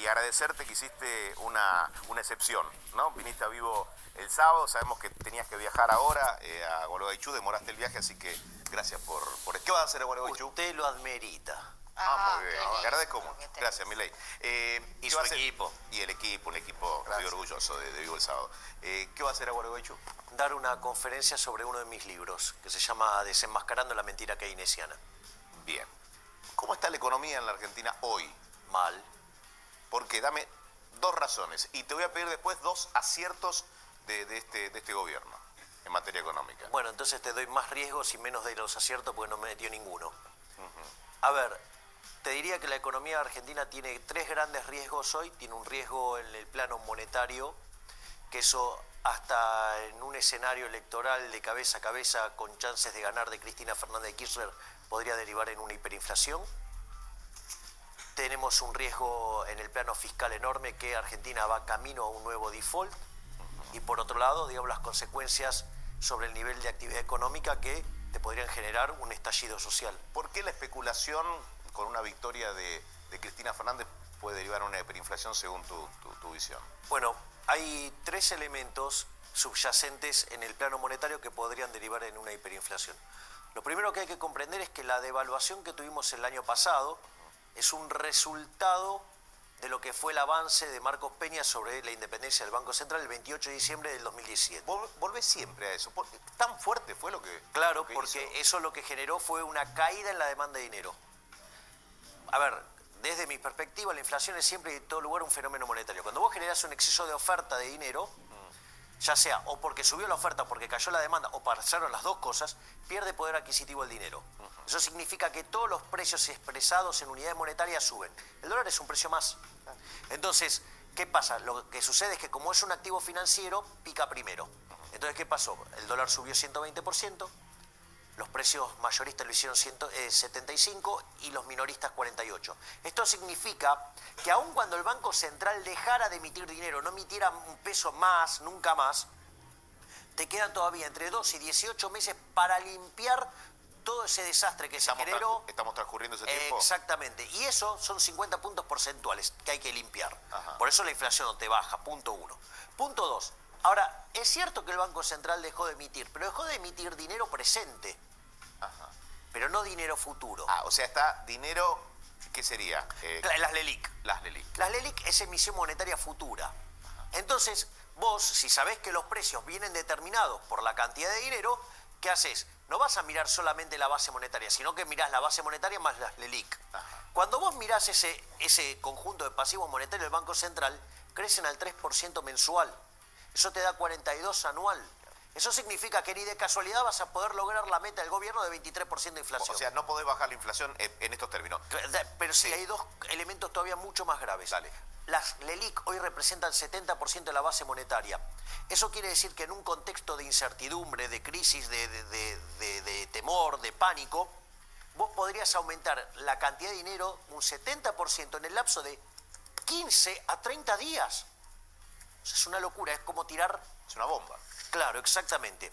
agradecerte que hiciste una excepción, ¿no? Viniste a Vivo el sábado, sabemos que tenías que viajar ahora a Gualeguaychú, demoraste el viaje, así que gracias por... ¿Qué vas a hacer a Gualeguaychú? Usted lo admerita. Muy bien. Te agradezco mucho. Gracias, Milei. Y su equipo. Y el equipo, un equipo. Estoy orgulloso de Vivo el sábado. ¿Qué va a hacer a Gualeguaychú? Dar una conferencia sobre uno de mis libros, que se llama Desenmascarando la mentira keynesiana. Bien. ¿Cómo está la economía en la Argentina hoy? Mal. Porque dame dos razones. Y te voy a pedir después dos aciertos de este gobierno en materia económica. Bueno, entonces te doy más riesgos y menos de los aciertos porque no me metió ninguno. A ver, te diría que la economía argentina tiene tres grandes riesgos hoy. Tiene un riesgo en el plano monetario, que eso hasta en un escenario electoral de cabeza a cabeza con chances de ganar de Cristina Fernández de Kirchner podría derivar en una hiperinflación. Tenemos un riesgo en el plano fiscal enorme, que Argentina va camino a un nuevo default. Y por otro lado, digamos, las consecuencias sobre el nivel de actividad económica que te podrían generar un estallido social. ¿Por qué la especulación con una victoria de Cristina Fernández puede derivar en una hiperinflación según tu visión? Bueno, hay tres elementos subyacentes en el plano monetario que podrían derivar en una hiperinflación. Lo primero que hay que comprender es que la devaluación que tuvimos el año pasado es un resultado de lo que fue el avance de Marcos Peña sobre la independencia del Banco Central el 28 de diciembre del 2017. Volvés siempre a eso. ¿Tan fuerte fue lo que Claro, lo que porque hizo? eso lo que generó fue una caída en la demanda de dinero. A ver, desde mi perspectiva, la inflación es siempre y en todo lugar un fenómeno monetario. Cuando vos generás un exceso de oferta de dinero, ya sea o porque subió la oferta, porque cayó la demanda, o pasaron las dos cosas, pierde poder adquisitivo el dinero. Eso significa que todos los precios expresados en unidades monetarias suben. El dólar es un precio más. Entonces, ¿qué pasa? Lo que sucede es que como es un activo financiero, pica primero. Entonces, ¿qué pasó? El dólar subió 120%, los precios mayoristas lo hicieron 75% y los minoristas 48%. Esto significa que aun cuando el Banco Central dejara de emitir dinero, no emitiera un peso más, nunca más, te quedan todavía entre 2 y 18 meses para limpiar todo ese desastre que se generó. ¿Estamos transcurriendo ese tiempo? Exactamente. Y eso son 50 puntos porcentuales que hay que limpiar. Ajá. Por eso la inflación no te baja, punto uno. Punto dos. Ahora, es cierto que el Banco Central dejó de emitir, pero dejó de emitir dinero presente. Ajá. Pero no dinero futuro. O sea, está dinero, ¿qué sería? Las LELIQ. Las LELIQ. Las LELIQ es emisión monetaria futura. Entonces, vos, si sabés que los precios vienen determinados por la cantidad de dinero, ¿qué haces? No vas a mirar solamente la base monetaria, sino que mirás la base monetaria más las LELIQ. Cuando vos mirás ese conjunto de pasivos monetarios del Banco Central, crecen al 3% mensual. Eso te da 42 anual. Eso significa que ni de casualidad vas a poder lograr la meta del gobierno de 23% de inflación. O sea, no podés bajar la inflación en estos términos. Pero sí, hay dos elementos todavía mucho más graves. Dale. Las LELIQ hoy representan 70% de la base monetaria. Eso quiere decir que en un contexto de incertidumbre, de crisis, de temor, de pánico, vos podrías aumentar la cantidad de dinero un 70% en el lapso de 15 a 30 días. O sea, es una locura, es como tirar... Es una bomba. Claro, exactamente.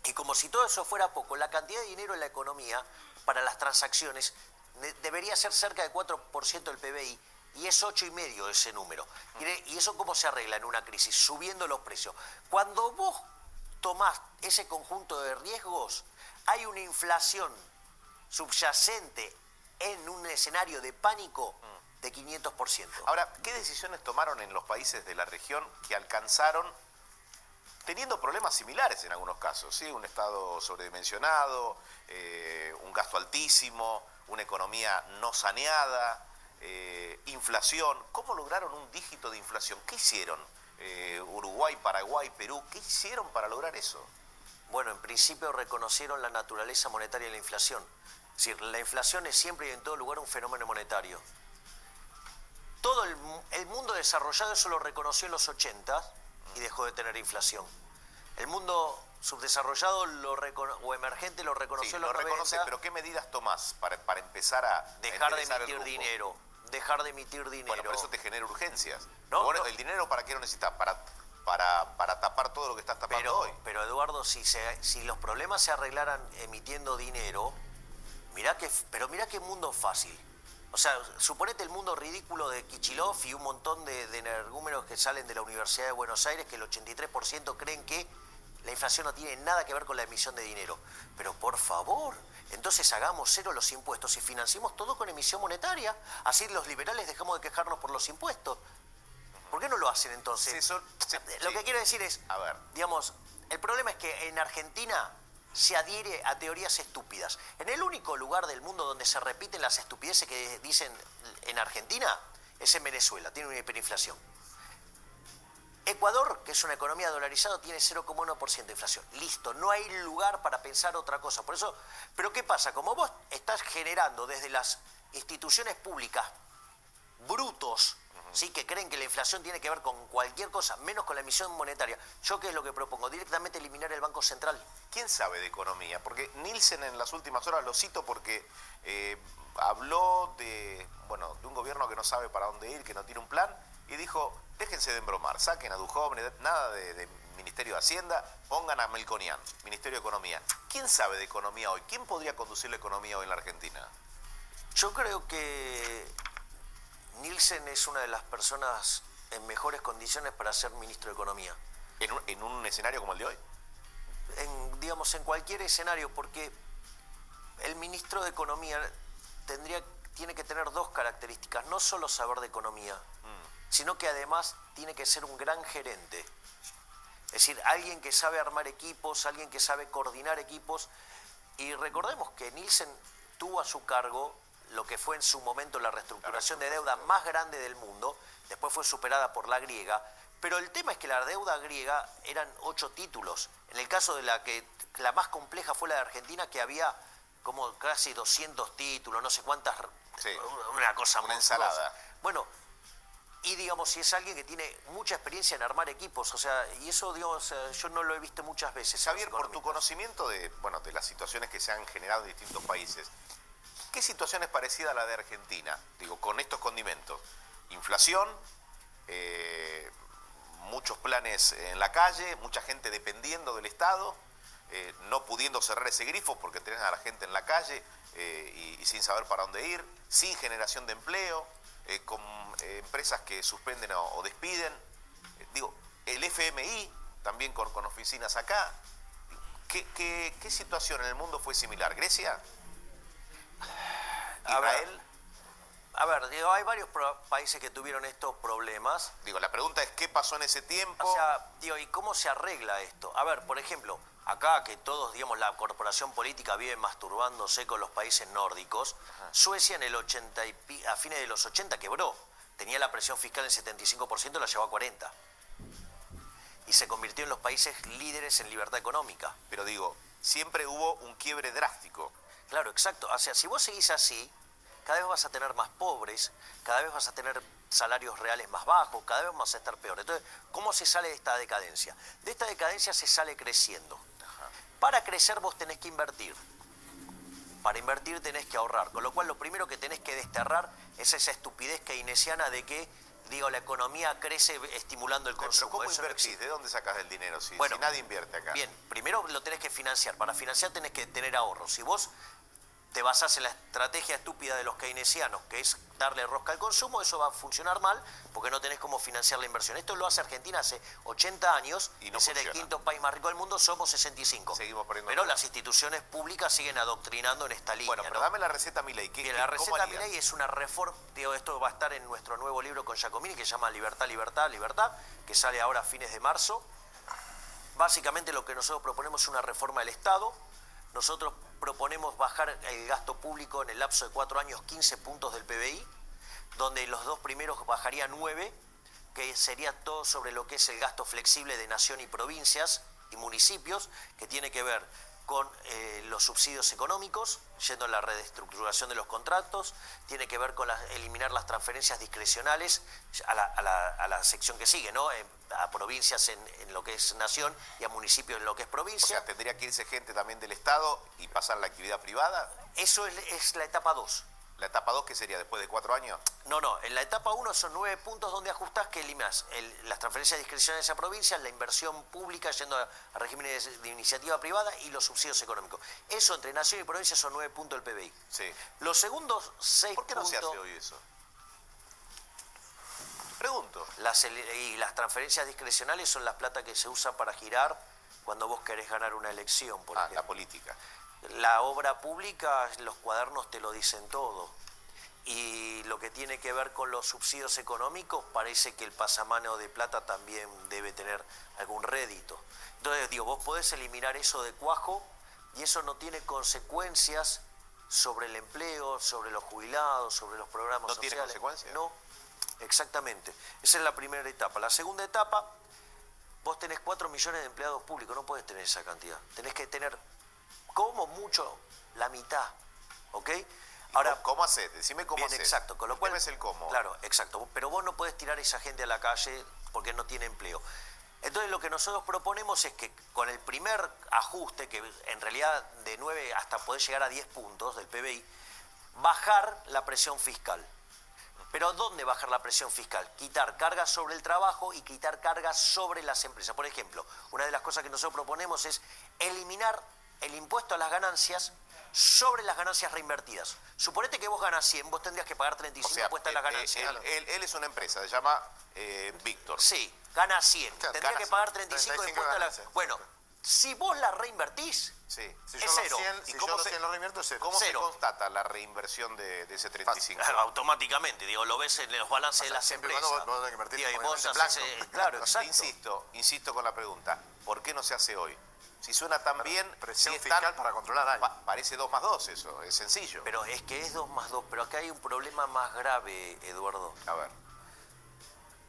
Y como si todo eso fuera poco, la cantidad de dinero en la economía para las transacciones debería ser cerca de 4% del PBI, y es 8,5% ese número. ¿Y eso cómo se arregla en una crisis? Subiendo los precios. Cuando vos tomás ese conjunto de riesgos, hay una inflación subyacente en un escenario de pánico de 500%. Ahora, ¿qué decisiones tomaron en los países de la región que alcanzaron, teniendo problemas similares en algunos casos, ¿sí? Un Estado sobredimensionado, un gasto altísimo, una economía no saneada, inflación? ¿Cómo lograron un dígito de inflación? ¿Qué hicieron? Uruguay, Paraguay, Perú, ¿qué hicieron para lograr eso? Bueno, en principio reconocieron la naturaleza monetaria de la inflación. Es decir, la inflación es siempre y en todo lugar un fenómeno monetario. Todo el mundo desarrollado eso lo reconoció en los 80 y dejó de tener inflación. El mundo subdesarrollado o emergente lo reconoció en los 90. Reconoce, pero ¿qué medidas tomás para empezar a dejar de emitir dinero. Dejar de emitir dinero. Bueno, pero eso te genera urgencias. No, bueno, no. ¿El dinero para qué lo necesitas? Para tapar todo lo que estás tapando hoy. Pero Eduardo, si los problemas se arreglaran emitiendo dinero, mirá qué mundo fácil. O sea, suponete el mundo ridículo de Kicillof y un montón de energúmenos que salen de la Universidad de Buenos Aires, que el 83% creen que la inflación no tiene nada que ver con la emisión de dinero. Pero por favor, entonces hagamos cero los impuestos y financiemos todo con emisión monetaria. Así los liberales dejamos de quejarnos por los impuestos. ¿Por qué no lo hacen entonces? Lo que quiero decir es, a ver, digamos, el problema es que en Argentina se adhiere a teorías estúpidas. En el único lugar del mundo donde se repiten las estupideces que dicen en Argentina es en Venezuela, tiene una hiperinflación. Ecuador, que es una economía dolarizada, tiene 0,1% de inflación. Listo, no hay lugar para pensar otra cosa. Por eso, pero ¿qué pasa? Como vos estás generando desde las instituciones públicas brutos, ¿sí?, que creen que la inflación tiene que ver con cualquier cosa, menos con la emisión monetaria. ¿Yo qué es lo que propongo? Directamente eliminar el Banco Central. ¿Quién sabe de economía? Porque Nielsen en las últimas horas, lo cito porque habló de un gobierno que no sabe para dónde ir, que no tiene un plan, y dijo, déjense de embromar, saquen a Duhovne, nada de Ministerio de Hacienda, pongan a Melconian, Ministerio de Economía. ¿Quién sabe de economía hoy? ¿Quién podría conducir la economía hoy en la Argentina? Yo creo que Nielsen es una de las personas en mejores condiciones para ser ministro de Economía. ¿En un escenario como el de hoy? Digamos, en cualquier escenario, porque el ministro de Economía tiene que tener dos características, no solo saber de economía, sino que además tiene que ser un gran gerente. Es decir, alguien que sabe armar equipos, alguien que sabe coordinar equipos. Y recordemos que Nielsen tuvo a su cargo lo que fue en su momento la reestructuración de deuda más grande del mundo, después fue superada por la griega, pero el tema es que la deuda griega eran 8 títulos. En el caso de la más compleja fue la de Argentina, que había como casi 200 títulos, no sé cuántas, sí, una cosa una monstruosa. ensalada. Bueno, y digamos, si es alguien que tiene mucha experiencia en armar equipos, o sea, y eso, digamos, yo no lo he visto muchas veces. Javier, por tu conocimiento de las situaciones que se han generado en distintos países, ¿qué situación es parecida a la de Argentina? Digo, con estos condimentos. Inflación, muchos planes en la calle, mucha gente dependiendo del Estado, no pudiendo cerrar ese grifo porque tenés a la gente en la calle y sin saber para dónde ir, sin generación de empleo, con empresas que suspenden o despiden. Digo, el FMI también con oficinas acá. ¿Qué situación en el mundo fue similar? ¿Grecia? ¿Israel? A ver, digo, hay varios países que tuvieron estos problemas. Digo, la pregunta es ¿qué pasó en ese tiempo? O sea, digo, ¿y cómo se arregla esto? A ver, por ejemplo, acá que todos, digamos, la corporación política vive masturbándose con los países nórdicos, Suecia en el 80 a fines de los 80 quebró. Tenía la presión fiscal en 75%, la llevó a 40%. Y se convirtió en los países líderes en libertad económica. Pero digo, siempre hubo un quiebre drástico. Claro, exacto. O sea, si vos seguís así, cada vez vas a tener más pobres, cada vez vas a tener salarios reales más bajos, cada vez vas a estar peor. Entonces, ¿cómo se sale de esta decadencia? De esta decadencia se sale creciendo. Para crecer vos tenés que invertir. Para invertir tenés que ahorrar. Con lo cual, lo primero que tenés que desterrar es esa estupidez keynesiana de que, digo, la economía crece estimulando el consumo. ¿Pero cómo Eso invertís? ¿De dónde sacás el dinero si Bueno, nadie invierte acá? Bien, primero lo tenés que financiar. Para financiar tenés que tener ahorros. Si vos te basás en la estrategia estúpida de los keynesianos, que es darle rosca al consumo, eso va a funcionar mal porque no tenés cómo financiar la inversión. Esto lo hace Argentina hace 80 años, y no es el funciona. Quinto país más rico del mundo, somos 65. Seguimos perdiendo Pero plata. las instituciones públicas siguen adoctrinando en esta línea. Bueno, pero ¿no? dame la receta Milei. Bien, la receta Milei es una reforma, digo, esto va a estar en nuestro nuevo libro con Giacomini, que se llama Libertad, Libertad, Libertad, que sale ahora a fines de marzo. Básicamente lo que nosotros proponemos es una reforma del Estado. Nosotros proponemos bajar el gasto público en el lapso de 4 años 15 puntos del PBI, donde los 2 primeros bajaría 9, que sería todo sobre lo que es el gasto flexible de nación y provincias y municipios, que tiene que ver con los subsidios económicos, yendo a la reestructuración de los contratos, tiene que ver con eliminar las transferencias discrecionales a la sección que sigue, ¿no? A provincias en lo que es nación y a municipios en lo que es provincia. O sea, ¿tendría que irse gente también del Estado y pasar a la actividad privada? Eso es la etapa 2. ¿La etapa 2 qué sería después de 4 años? No, en la etapa 1 son 9 puntos donde ajustás que eliminas las transferencias discrecionales a provincias, la inversión pública yendo a regímenes de iniciativa privada y los subsidios económicos. Eso entre nación y provincia son 9 puntos del PBI. Sí. Los segundos 6 ¿Por qué no puntos... se hace hoy eso? Pregunto. Y las transferencias discrecionales son las plata que se usa para girar cuando vos querés ganar una elección, por ejemplo. La política. La obra pública, los cuadernos te lo dicen todo. Y lo que tiene que ver con los subsidios económicos, parece que el pasamano de plata también debe tener algún rédito. Entonces, digo, vos podés eliminar eso de cuajo y eso no tiene consecuencias sobre el empleo, sobre los jubilados, sobre los programas ¿No sociales. tiene consecuencias? No, exactamente. Esa es la primera etapa. La segunda etapa, vos tenés 4 millones de empleados públicos, no podés tener esa cantidad. Tenés que tener, como mucho, la mitad, ¿ok? Ahora, ¿cómo haces? Decime cómo haces. Exacto, con lo cual es el cómo. Claro, exacto. Pero vos no podés tirar a esa gente a la calle porque no tiene empleo. Entonces lo que nosotros proponemos es que con el primer ajuste, que en realidad de 9 hasta poder llegar a 10 puntos del PBI, bajar la presión fiscal. Pero ¿dónde bajar la presión fiscal? Quitar cargas sobre el trabajo y quitar cargas sobre las empresas. Por ejemplo, una de las cosas que nosotros proponemos es eliminar el impuesto a las ganancias sobre las ganancias reinvertidas. Suponete que vos ganas 100, vos tendrías que pagar 35 impuestos a las ganancias. Él es una empresa, se llama Víctor. Sí, gana 100. Claro, tendría que pagar 35 impuestos a las... ganancias. Bueno, si vos la reinvertís, Sí. Si es yo cero. los 100, ¿Y si cómo yo los se- 100 los reinvierto, es cero. ¿Cómo Cero. se constata la reinversión de ese 35? claro, automáticamente, digo, lo ves en los balances de las siempre y empresas. cuando vos tenés que invertir, Digo, y obviamente, vos en haces, blanco. claro, exacto. Insisto con la pregunta. ¿Por qué no se hace hoy? Si suena tan bien, Presión si es fiscal tan- para controlar algo. parece 2 más 2 eso, es sencillo. Pero es que es 2 más 2, pero acá hay un problema más grave, Eduardo. A ver,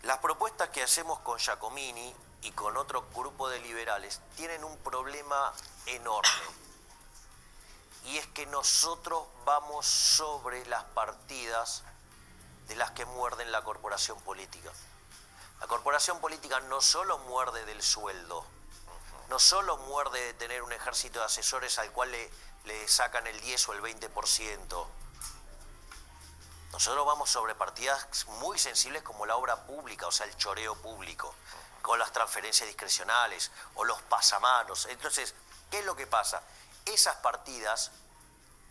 Las propuestas que hacemos con Giacomini y con otro grupo de liberales tienen un problema enorme. Y es que nosotros vamos sobre las partidas de las que muerden la corporación política. La corporación política no solo muerde del sueldo, no solo muerde de tener un ejército de asesores al cual le sacan el 10 o el 20%. Nosotros vamos sobre partidas muy sensibles como la obra pública, o sea, el choreo público, con las transferencias discrecionales o los pasamanos. Entonces, ¿qué es lo que pasa? Esas partidas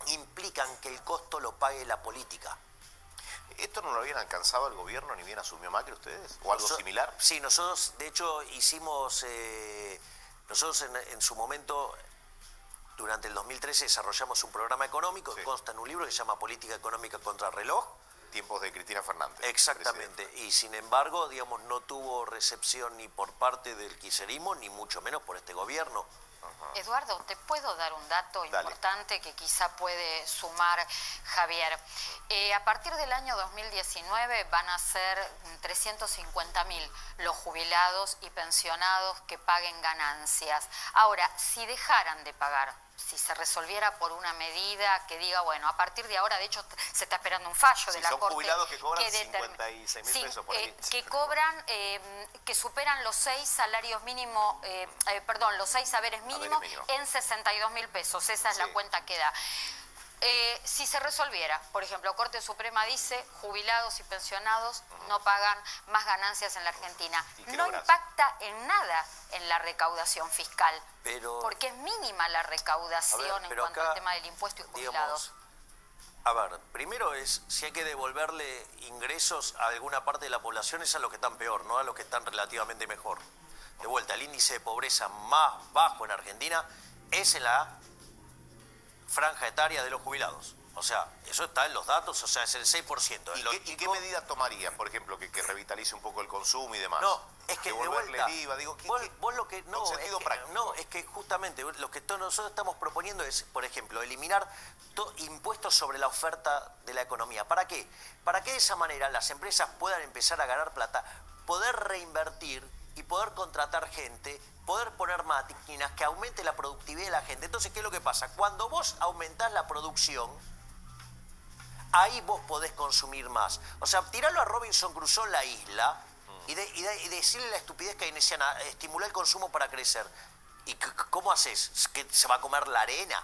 implican que el costo lo pague la política. ¿esto no lo habían alcanzado el gobierno ni bien asumió Macri ustedes? ¿O algo similar? Sí, nosotros de hecho hicimos, nosotros en su momento, durante el 2013, desarrollamos un programa económico que Sí. consta en un libro que se llama Política Económica contra el Reloj. Tiempos de Cristina Fernández. Exactamente, y sin embargo, digamos, no tuvo recepción ni por parte del kirchnerismo, ni mucho menos por este gobierno. Eduardo, ¿te puedo dar un dato Dale. importante que quizá puede sumar Javier? A partir del año 2019 van a ser 350.000 los jubilados y pensionados que paguen ganancias. Ahora, si dejaran de pagar, si se resolviera por una medida que diga, bueno, a partir de ahora, de hecho, se está esperando un fallo de la son Corte. jubilados que cobran determina- 56.000 Sí, pesos por ahí. que cobran, que superan los 6 salarios mínimos, los 6 saberes mínimos mínimos. en 62.000 pesos. Esa es la Sí. cuenta que da. Si se resolviera, por ejemplo, Corte Suprema dice jubilados y pensionados no pagan más ganancias en la Argentina. ¿Y qué No lográs? impacta en nada en la recaudación fiscal, Pero, porque es mínima la recaudación A ver, en pero cuanto acá, al tema del impuesto y jubilados. digamos, a ver, primero es si hay que devolverle ingresos a alguna parte de la población, es a los que están peor, no a los que están relativamente mejor. De vuelta, el índice de pobreza más bajo en Argentina es en la franja etaria de los jubilados. O sea, eso está en los datos, o sea, es el 6%. ¿Y qué medidas tomarías, por ejemplo, que revitalice un poco el consumo y demás? No, es que de Devolverle vuelta, el IVA, digo, vos lo que no, con sentido es que, práctico. no, es que justamente lo que nosotros estamos proponiendo es, por ejemplo, eliminar impuestos sobre la oferta de la economía. ¿Para qué? Para que de esa manera las empresas puedan empezar a ganar plata, poder reinvertir y poder contratar gente, poder poner máquinas que aumente la productividad de la gente. Entonces, ¿qué es lo que pasa? Cuando vos aumentás la producción, ahí vos podés consumir más. O sea, tirarlo a Robinson Crusoe en la isla y decirle la estupidez keynesiana, estimular el consumo para crecer. ¿Y cómo haces? ¿Que se va a comer la arena?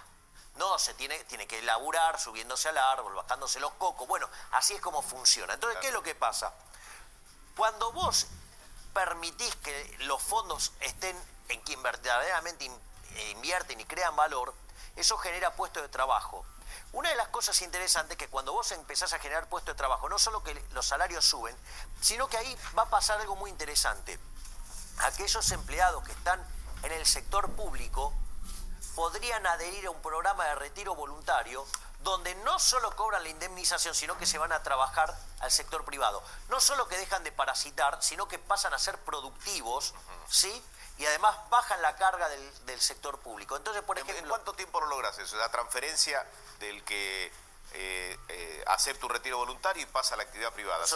No, se tiene que laburar subiéndose al árbol, bajándose los cocos. Bueno, así es como funciona. Entonces, ¿qué es lo que pasa? Cuando vos permitís que los fondos estén en quien verdaderamente invierten y crean valor, eso genera puestos de trabajo. Una de las cosas interesantes es que cuando vos empezás a generar puestos de trabajo, no solo que los salarios suben, sino que ahí va a pasar algo muy interesante. Aquellos empleados que están en el sector público podrían adherir a un programa de retiro voluntario donde no solo cobran la indemnización, sino que se van a trabajar al sector privado. No solo que dejan de parasitar, sino que pasan a ser productivos, ¿sí? Y además bajan la carga del sector público. Entonces, por ejemplo... ¿En cuánto tiempo lo lográs eso? La transferencia del que acepta un retiro voluntario y pasa a la actividad privada. Si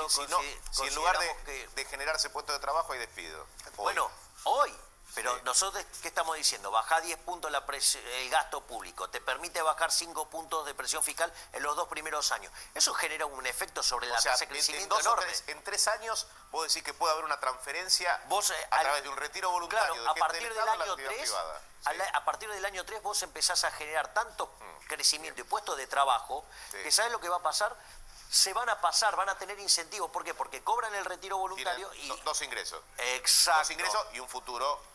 en lugar de generarse puestos de trabajo hay despido. Bueno, hoy... Pero nosotros, ¿qué estamos diciendo? Bajá 10 puntos el gasto público, te permite bajar 5 puntos de presión fiscal en los 2 primeros años. Eso genera un efecto sobre la tasa de crecimiento enorme. En 3 años, vos decís que puede haber una transferencia a través de un retiro voluntario. Claro, a partir del año 3 vos empezás a generar tanto crecimiento y puestos de trabajo que ¿sabes lo que va a pasar? Se van a pasar, van a tener incentivos. ¿Por qué? Porque cobran el retiro voluntario y... Dos ingresos. Exacto. Dos ingresos y un futuro...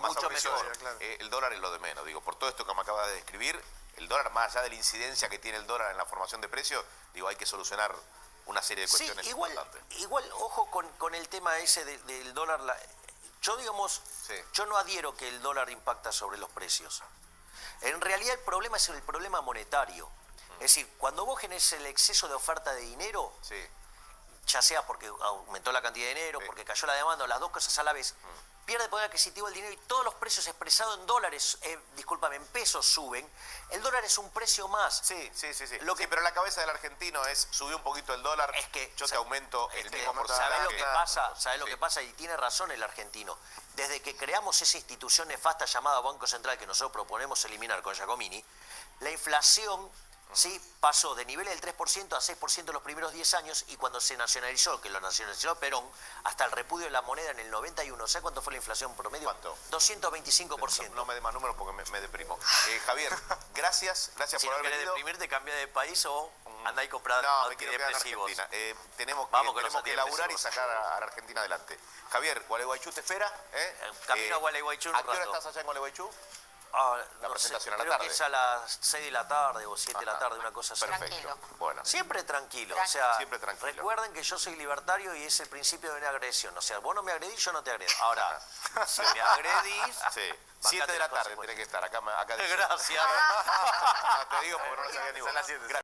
más mucho mejor. Claro. El dólar es lo de menos, digo, por todo esto que me acabas de describir, el dólar, más allá de la incidencia que tiene el dólar en la formación de precios, digo, hay que solucionar una serie de cuestiones importantes. Igual, ojo con el tema ese del dólar. Yo no adhiero que el dólar impacta sobre los precios. En realidad el problema es el problema monetario. Es decir, cuando vos generes el exceso de oferta de dinero, ya sea porque aumentó la cantidad de dinero, porque cayó la demanda, o las dos cosas a la vez, pierde poder adquisitivo el dinero y todos los precios expresados en dólares, en pesos suben. El dólar es un precio más. Sí. Pero la cabeza del argentino es subir un poquito el dólar, es que yo te aumento el mismo porcentaje. ¿Sabés lo que pasa? Y tiene razón el argentino. Desde que creamos esa institución nefasta llamada Banco Central, que nosotros proponemos eliminar con Giacomini, la inflación... pasó de niveles del 3% a 6% en los primeros 10 años y cuando se nacionalizó, que lo nacionalizó Perón, hasta el repudio de la moneda en el 91. ¿Sabes cuánto fue la inflación promedio? ¿Cuánto? 225%. No me dé más números porque me deprimo. Javier, gracias por haber venido. Si querés deprimirte, cambia de país o andá y comprá me quiero quedar en Argentina. Tenemos que elaborar y sacar a la Argentina adelante. Javier, Gualeguaychú te espera. Camino a Gualeguaychú un rato. ¿A qué hora estás allá en Gualeguaychú? La presentación a la creo tarde. que es a las 6 de la tarde o 7 de la tarde, una cosa así. Perfecto. Bueno. Siempre tranquilo. Siempre tranquilo. Recuerden que yo soy libertario y es el principio de una agresión. O sea, vos no me agredís, yo no te agredo. Ahora, si me agredís... 7 de la tarde tiene que estar acá. Gracias. Te digo porque no lo sabía ni vos.